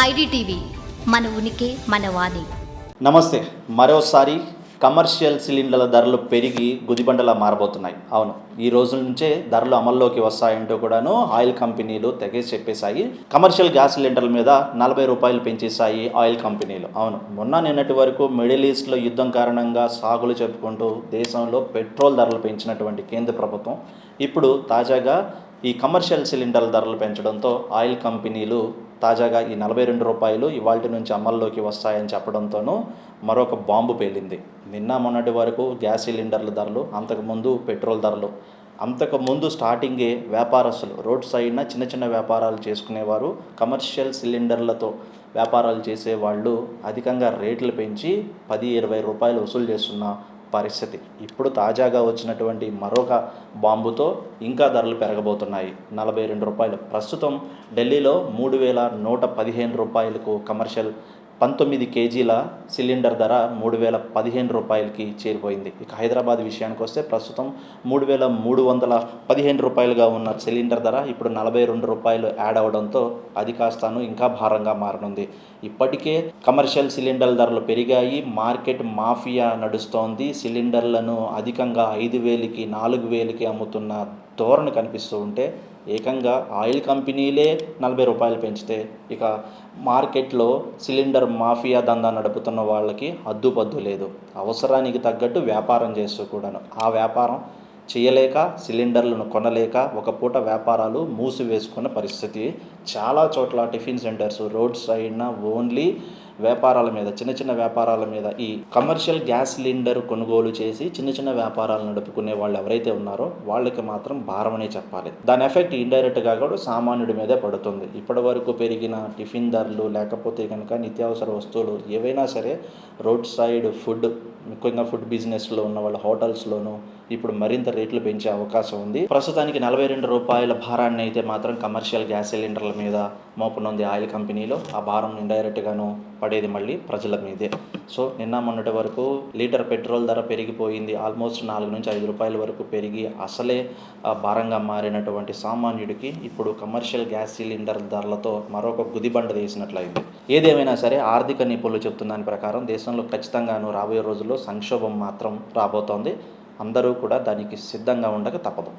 IDTV మన ఉనికి మన వాణి. నమస్తే. మరోసారి కమర్షియల్ సిలిండర్ల ధరలు పెరిగి గుదిబండలా మారబోతున్నాయి. అవును, ఈ రోజుల నుంచే ధరలు అమల్లోకి వస్తాయంటూ కూడాను ఆయిల్ కంపెనీలు తెగేసి చెప్పేశాయి. కమర్షియల్ గ్యాస్ సిలిండర్ల మీద ₹40 పెంచేశాయి ఆయిల్ కంపెనీలు. అవును, నిన్నటి వరకు మిడిల్ ఈస్ట్లో యుద్ధం కారణంగా సాగులు చెప్పుకుంటూ దేశంలో పెట్రోల్ ధరలు పెంచినటువంటి కేంద్ర ప్రభుత్వం ఇప్పుడు తాజాగా ఈ కమర్షియల్ సిలిండర్ల ధరలు పెంచడంతో ఆయిల్ కంపెనీలు తాజాగా ఈ ₹42 ఇవాల్టి నుంచి అమల్లోకి వస్తాయని చెప్పడంతోనూ మరొక బాంబు పేలింది. మొన్నటి వరకు గ్యాస్ సిలిండర్ల ధరలు, అంతకుముందు పెట్రోల్ ధరలు, అంతకుముందు స్టార్టింగే వ్యాపారస్తులు రోడ్ సైడ్న చిన్న చిన్న వ్యాపారాలు చేసుకునేవారు, కమర్షియల్ సిలిండర్లతో వ్యాపారాలు చేసేవాళ్ళు అధికంగా రేట్లు పెంచి ₹10-20 వసూలు చేస్తున్న పరిస్థితి. ఇప్పుడు తాజాగా వచ్చినటువంటి మరొక బాంబుతో ఇంకా ధరలు పెరగబోతున్నాయి. ₹42. ప్రస్తుతం ఢిల్లీలో ₹3,115కు కమర్షియల్ 19 కేజీల సిలిండర్ ధర ₹3,015కి చేరిపోయింది. ఇక హైదరాబాద్ విషయానికి వస్తే ప్రస్తుతం ₹3,315గా ఉన్న సిలిండర్ ధర ఇప్పుడు ₹42 యాడ్ అవడంతో అది కాస్తాను ఇంకా భారంగా మారనుంది. ఇప్పటికే కమర్షియల్ సిలిండర్ ధరలు పెరిగాయి. మార్కెట్ మాఫియా నడుస్తోంది. సిలిండర్లను అధికంగా 5,000కి 4,000కి అమ్ముతున్న ధోరణి కనిపిస్తూ ఉంటే ఏకంగా ఆయిల్ కంపెనీలే ₹40 పెంచితే ఇక మార్కెట్లో సిలిండర్ మాఫియా దందా నడుపుతున్న వాళ్ళకి హద్దుపద్దు లేదు. అవసరానికి తగ్గట్టు వ్యాపారం చేస్తూ కూడాను ఆ వ్యాపారం చేయలేక, సిలిండర్లను కొనలేక ఒక పూట వ్యాపారాలు మూసివేసుకున్న పరిస్థితి. చాలా చోట్ల టిఫిన్ సెంటర్స్ రోడ్ సైడ్న ఓన్లీ వ్యాపారాల మీద, చిన్న చిన్న వ్యాపారాల మీద ఈ కమర్షియల్ గ్యాస్ సిలిండర్ కొనుగోలు చేసి చిన్న చిన్న వ్యాపారాలు నడుపుకునే వాళ్ళు ఎవరైతే ఉన్నారో వాళ్ళకి మాత్రం భారమనే చెప్పాలి. దాని ఎఫెక్ట్ ఇండైరెక్ట్గా కూడా సామాన్యుడి మీదే పడుతుంది. ఇప్పటి వరకు పెరిగిన టిఫిన్ ధరలు, లేకపోతే కనుక నిత్యావసర వస్తువులు ఏవైనా సరే రోడ్ సైడ్ ఫుడ్, ముఖ్యంగా ఫుడ్ బిజినెస్లో ఉన్న వాళ్ళ హోటల్స్లోనూ ఇప్పుడు మరింత రేట్లు పెంచే అవకాశం ఉంది. ప్రస్తుతానికి ₹42 భారాన్ని అయితే మాత్రం కమర్షియల్ గ్యాస్ సిలిండర్ల మీద మోపనుంది ఆయిల్ కంపెనీలో. ఆ భారం ఇండైరెక్ట్గాను పడేది మళ్ళీ ప్రజల మీదే. సో మొన్నటి వరకు లీటర్ పెట్రోల్ ధర పెరిగిపోయింది. ఆల్మోస్ట్ ₹4-5 వరకు పెరిగి అసలే భారంగా మారినటువంటి సామాన్యుడికి ఇప్పుడు కమర్షియల్ గ్యాస్ సిలిండర్ ధరలతో మరొక గుదిబండ వేసినట్లయింది. ఏదేమైనా సరే ఆర్థిక నిపుణులు చెప్తున్న దాని ప్రకారం దేశంలో ఖచ్చితంగాను రాబోయే రోజుల్లో సంక్షోభం మాత్రం రాబోతోంది. అందరూ కూడా దానికి సిద్ధంగా ఉండక తప్పదు.